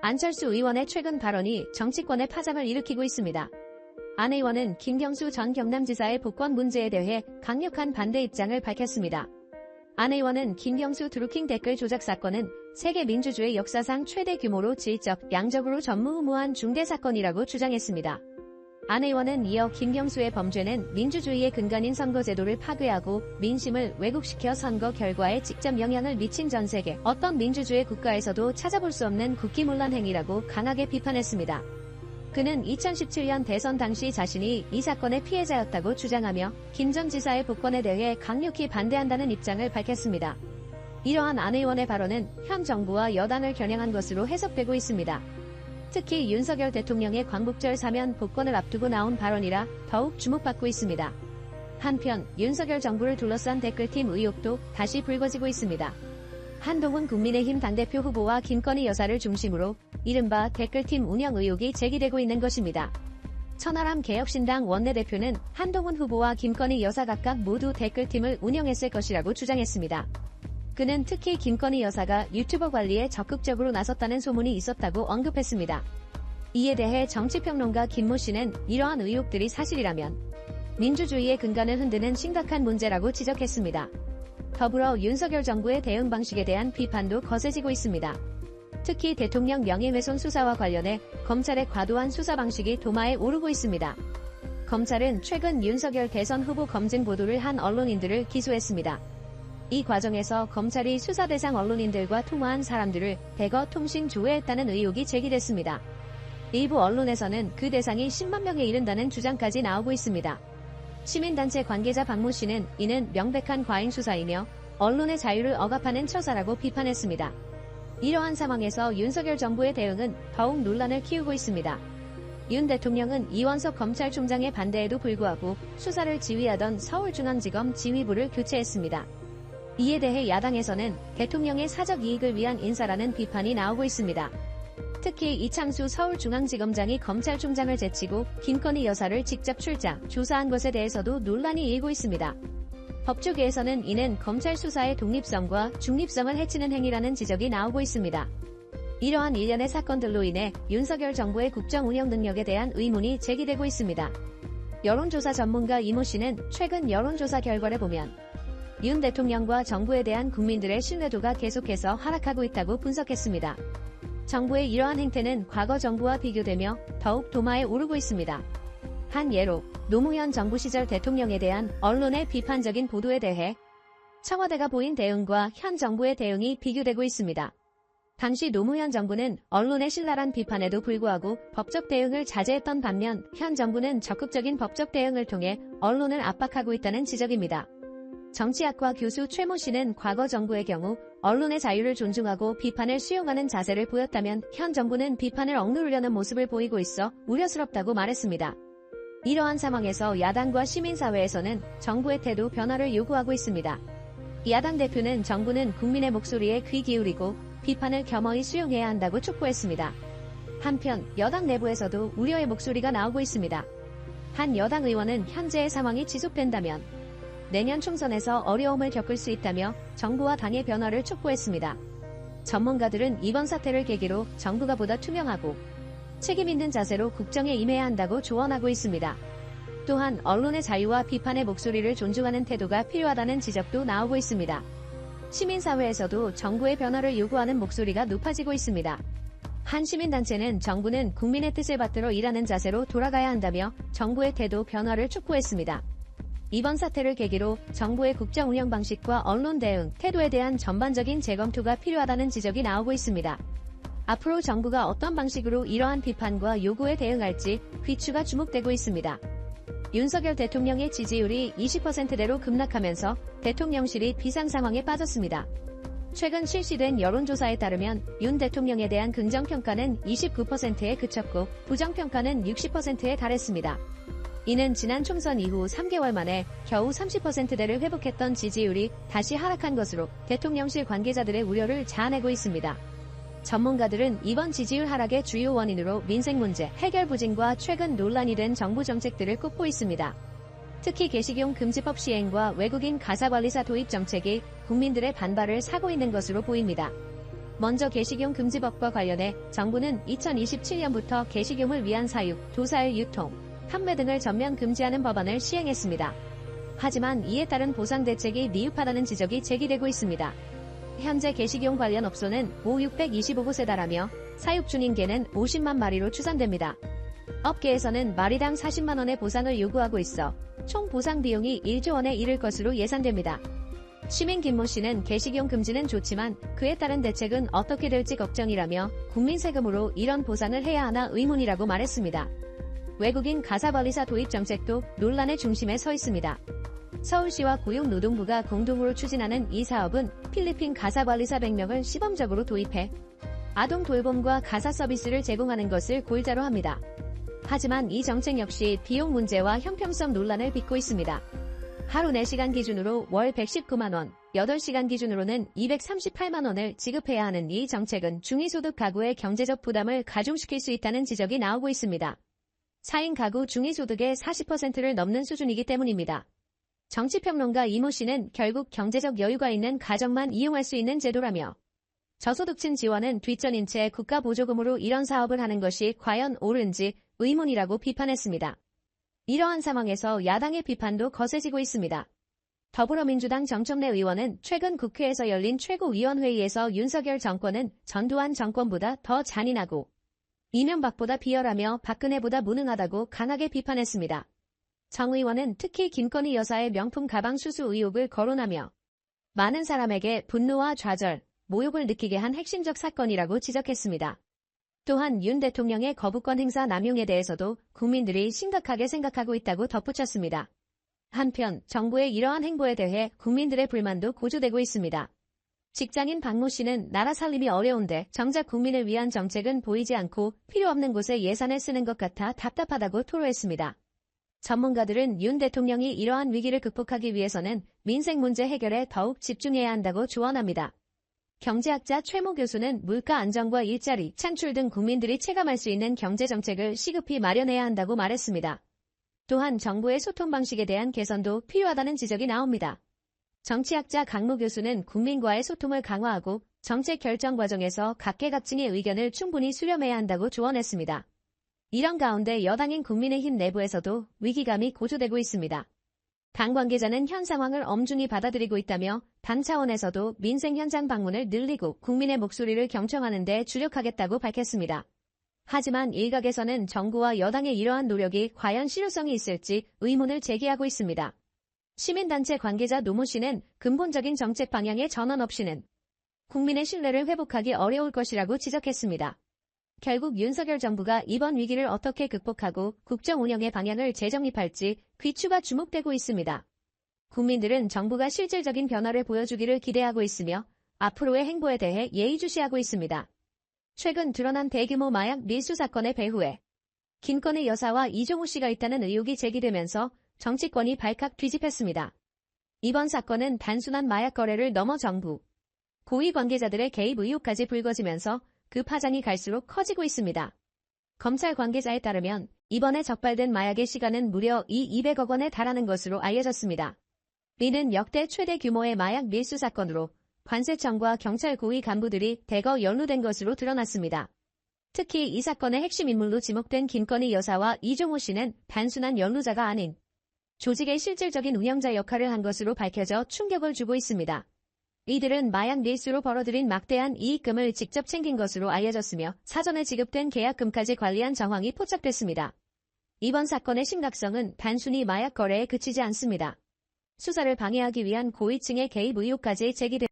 안철수 의원의 최근 발언이 정치권에 파장을 일으키고 있습니다. 안 의원은 김경수 전 경남지사의 복권 문제에 대해 강력한 반대 입장을 밝혔습니다. 안 의원은 김경수 드루킹 댓글 조작 사건은 세계 민주주의 역사상 최대 규모로 질적, 양적으로 전무후무한 중대 사건이라고 주장했습니다. 안 의원은 이어 김경수의 범죄는 민주주의의 근간인 선거제도를 파괴하고 민심을 왜곡시켜 선거 결과에 직접 영향을 미친 전 세계 어떤 민주주의 국가에서도 찾아볼 수 없는 국기문란 행위라고 강하게 비판했습니다. 그는 2017년 대선 당시 자신이 이 사건의 피해자였다고 주장하며 김 전 지사의 복권에 대해 강력히 반대한다는 입장을 밝혔습니다. 이러한 안 의원의 발언은 현 정부와 여당을 겨냥한 것으로 해석되고 있습니다. 특히 윤석열 대통령의 광복절 사면 복권을 앞두고 나온 발언이라 더욱 주목받고 있습니다. 한편 윤석열 정부를 둘러싼 댓글팀 의혹도 다시 불거지고 있습니다. 한동훈 국민의힘 당대표 후보와 김건희 여사를 중심으로 이른바 댓글팀 운영 의혹이 제기되고 있는 것입니다. 천하람 개혁신당 원내대표는 한동훈 후보와 김건희 여사 각각 모두 댓글팀을 운영했을 것이라고 주장했습니다. 그는 특히 김건희 여사가 유튜버 관리에 적극적으로 나섰다는 소문이 있었다고 언급했습니다. 이에 대해 정치평론가 김모 씨는 이러한 의혹들이 사실이라면 민주주의의 근간을 흔드는 심각한 문제라고 지적했습니다. 더불어 윤석열 정부의 대응 방식에 대한 비판도 거세지고 있습니다. 특히 대통령 명예훼손 수사와 관련해 검찰의 과도한 수사 방식이 도마에 오르고 있습니다. 검찰은 최근 윤석열 대선 후보 검증 보도를 한 언론인들을 기소했습니다. 이 과정에서 검찰이 수사 대상 언론인들과 통화한 사람들을 대거 통신 조회했다는 의혹이 제기됐습니다. 일부 언론에서는 그 대상이 10만 명에 이른다는 주장까지 나오고 있습니다. 시민단체 관계자 박모 씨는 이는 명백한 과잉 수사이며 언론의 자유를 억압하는 처사라고 비판했습니다. 이러한 상황에서 윤석열 정부의 대응은 더욱 논란을 키우고 있습니다. 윤 대통령은 이원석 검찰총장의 반대에도 불구하고 수사를 지휘하던 서울중앙지검 지휘부를 교체했습니다. 이에 대해 야당에서는 대통령의 사적 이익을 위한 인사라는 비판이 나오고 있습니다. 특히 이창수 서울중앙지검장이 검찰총장을 제치고 김건희 여사를 직접 출장, 조사한 것에 대해서도 논란이 일고 있습니다. 법조계에서는 이는 검찰 수사의 독립성과 중립성을 해치는 행위라는 지적이 나오고 있습니다. 이러한 일련의 사건들로 인해 윤석열 정부의 국정 운영 능력에 대한 의문이 제기되고 있습니다. 여론조사 전문가 이모 씨는 최근 여론조사 결과를 보면 윤 대통령과 정부에 대한 국민들의 신뢰도가 계속해서 하락하고 있다고 분석했습니다. 정부의 이러한 행태는 과거 정부와 비교되며 더욱 도마에 오르고 있습니다. 한 예로 노무현 정부 시절 대통령에 대한 언론의 비판적인 보도에 대해 청와대가 보인 대응과 현 정부의 대응이 비교되고 있습니다. 당시 노무현 정부는 언론의 신랄한 비판에도 불구하고 법적 대응을 자제했던 반면 현 정부는 적극적인 법적 대응을 통해 언론을 압박하고 있다는 지적입니다. 정치학과 교수 최모 씨는 과거 정부의 경우 언론의 자유를 존중하고 비판을 수용하는 자세를 보였다면 현 정부는 비판을 억누르려는 모습을 보이고 있어 우려스럽다고 말했습니다. 이러한 상황에서 야당과 시민사회에서는 정부의 태도 변화를 요구하고 있습니다. 야당 대표는 정부는 국민의 목소리에 귀 기울이고 비판을 겸허히 수용해야 한다고 촉구했습니다. 한편 여당 내부에서도 우려의 목소리가 나오고 있습니다. 한 여당 의원은 현재의 상황이 지속된다면 내년 총선에서 어려움을 겪을 수 있다며 정부와 당의 변화를 촉구했습니다. 전문가들은 이번 사태를 계기로 정부가 보다 투명하고 책임 있는 자세로 국정에 임해야 한다고 조언하고 있습니다. 또한 언론의 자유와 비판의 목소리를 존중하는 태도가 필요하다는 지적도 나오고 있습니다. 시민사회에서도 정부의 변화를 요구하는 목소리가 높아지고 있습니다. 한 시민단체는 정부는 국민의 뜻을 받들어 일하는 자세로 돌아가야 한다며 정부의 태도 변화를 촉구했습니다. 이번 사태를 계기로 정부의 국정 운영 방식과 언론 대응, 태도에 대한 전반적인 재검토가 필요하다는 지적이 나오고 있습니다. 앞으로 정부가 어떤 방식으로 이러한 비판과 요구에 대응할지 귀추가 주목되고 있습니다. 윤석열 대통령의 지지율이 20%대로 급락하면서 대통령실이 비상 상황에 빠졌습니다. 최근 실시된 여론조사에 따르면 윤 대통령에 대한 긍정평가는 29%에 그쳤고 부정평가는 60%에 달했습니다. 이는 지난 총선 이후 3개월 만에 겨우 30%대를 회복했던 지지율이 다시 하락한 것으로 대통령실 관계자들의 우려를 자아내고 있습니다. 전문가들은 이번 지지율 하락의 주요 원인으로 민생 문제, 해결 부진과 최근 논란이 된 정부 정책들을 꼽고 있습니다. 특히 게시용 금지법 시행과 외국인 가사관리사 도입 정책이 국민들의 반발을 사고 있는 것으로 보입니다. 먼저 게시용 금지법과 관련해 정부는 2027년부터 게시용을 위한 사육, 도사의 유통, 판매 등을 전면 금지하는 법안을 시행했습니다. 하지만 이에 따른 보상 대책이 미흡하다는 지적이 제기되고 있습니다. 현재 게시용 관련 업소는 모 625곳에 달하며 사육 중인 개는 50만 마리로 추산됩니다. 업계에서는 마리당 40만 원의 보상을 요구하고 있어 총 보상 비용이 1조 원에 이를 것으로 예상됩니다. 시민 김모 씨는 게시용 금지는 좋지만 그에 따른 대책은 어떻게 될지 걱정이라며 국민 세금으로 이런 보상을 해야 하나 의문이라고 말했습니다. 외국인 가사관리사 도입 정책도 논란의 중심에 서 있습니다. 서울시와 고용노동부가 공동으로 추진하는 이 사업은 필리핀 가사관리사 100명을 시범적으로 도입해 아동 돌봄과 가사 서비스를 제공하는 것을 골자로 합니다. 하지만 이 정책 역시 비용 문제와 형평성 논란을 빚고 있습니다. 하루 4시간 기준으로 월 119만 원, 8시간 기준으로는 238만 원을 지급해야 하는 이 정책은 중위소득 가구의 경제적 부담을 가중시킬 수 있다는 지적이 나오고 있습니다. 4인 가구 중위소득의 40%를 넘는 수준이기 때문입니다. 정치평론가 이모 씨는 결국 경제적 여유가 있는 가정만 이용할 수 있는 제도라며 저소득층 지원은 뒷전인 채 국가 보조금으로 이런 사업을 하는 것이 과연 옳은지 의문이라고 비판했습니다. 이러한 상황에서 야당의 비판도 거세지고 있습니다. 더불어민주당 정청래 의원은 최근 국회에서 열린 최고위원회의에서 윤석열 정권은 전두환 정권보다 더 잔인하고 이명박보다 비열하며 박근혜보다 무능하다고 강하게 비판했습니다. 정 의원은 특히 김건희 여사의 명품 가방 수수 의혹을 거론하며 많은 사람에게 분노와 좌절, 모욕을 느끼게 한 핵심적 사건이라고 지적했습니다. 또한 윤 대통령의 거부권 행사 남용에 대해서도 국민들이 심각하게 생각하고 있다고 덧붙였습니다. 한편 정부의 이러한 행보에 대해 국민들의 불만도 고조되고 있습니다. 직장인 박모 씨는 나라 살림이 어려운데 정작 국민을 위한 정책은 보이지 않고 필요 없는 곳에 예산을 쓰는 것 같아 답답하다고 토로했습니다. 전문가들은 윤 대통령이 이러한 위기를 극복하기 위해서는 민생 문제 해결에 더욱 집중해야 한다고 조언합니다. 경제학자 최모 교수는 물가 안정과 일자리, 창출 등 국민들이 체감할 수 있는 경제정책을 시급히 마련해야 한다고 말했습니다. 또한 정부의 소통 방식에 대한 개선도 필요하다는 지적이 나옵니다. 정치학자 강모 교수는 국민과의 소통을 강화하고 정책 결정 과정에서 각계각층의 의견을 충분히 수렴해야 한다고 조언했습니다. 이런 가운데 여당인 국민의힘 내부에서도 위기감이 고조되고 있습니다. 당 관계자는 현 상황을 엄중히 받아들이고 있다며 당 차원에서도 민생 현장 방문을 늘리고 국민의 목소리를 경청하는 데 주력하겠다고 밝혔습니다. 하지만 일각에서는 정부와 여당의 이러한 노력이 과연 실효성이 있을지 의문을 제기하고 있습니다. 시민단체 관계자 노모 씨는 근본적인 정책 방향의 전환 없이는 국민의 신뢰를 회복하기 어려울 것이라고 지적했습니다. 결국 윤석열 정부가 이번 위기를 어떻게 극복하고 국정 운영의 방향을 재정립할지 귀추가 주목되고 있습니다. 국민들은 정부가 실질적인 변화를 보여주기를 기대하고 있으며 앞으로의 행보에 대해 예의주시하고 있습니다. 최근 드러난 대규모 마약 밀수 사건의 배후에 김건희 여사와 이종우 씨가 있다는 의혹이 제기되면서 정치권이 발칵 뒤집혔습니다. 이번 사건은 단순한 마약 거래를 넘어 정부, 고위 관계자들의 개입 의혹까지 불거지면서 그 파장이 갈수록 커지고 있습니다. 검찰 관계자에 따르면 이번에 적발된 마약의 시가는 무려 200억 원에 달하는 것으로 알려졌습니다. 이는 역대 최대 규모의 마약 밀수 사건으로 관세청과 경찰 고위 간부들이 대거 연루된 것으로 드러났습니다. 특히 이 사건의 핵심 인물로 지목된 김건희 여사와 이종호 씨는 단순한 연루자가 아닌 조직의 실질적인 운영자 역할을 한 것으로 밝혀져 충격을 주고 있습니다. 이들은 마약 밀수로 벌어들인 막대한 이익금을 직접 챙긴 것으로 알려졌으며 사전에 지급된 계약금까지 관리한 정황이 포착됐습니다. 이번 사건의 심각성은 단순히 마약 거래에 그치지 않습니다. 수사를 방해하기 위한 고위층의 개입 의혹까지 제기됩니다.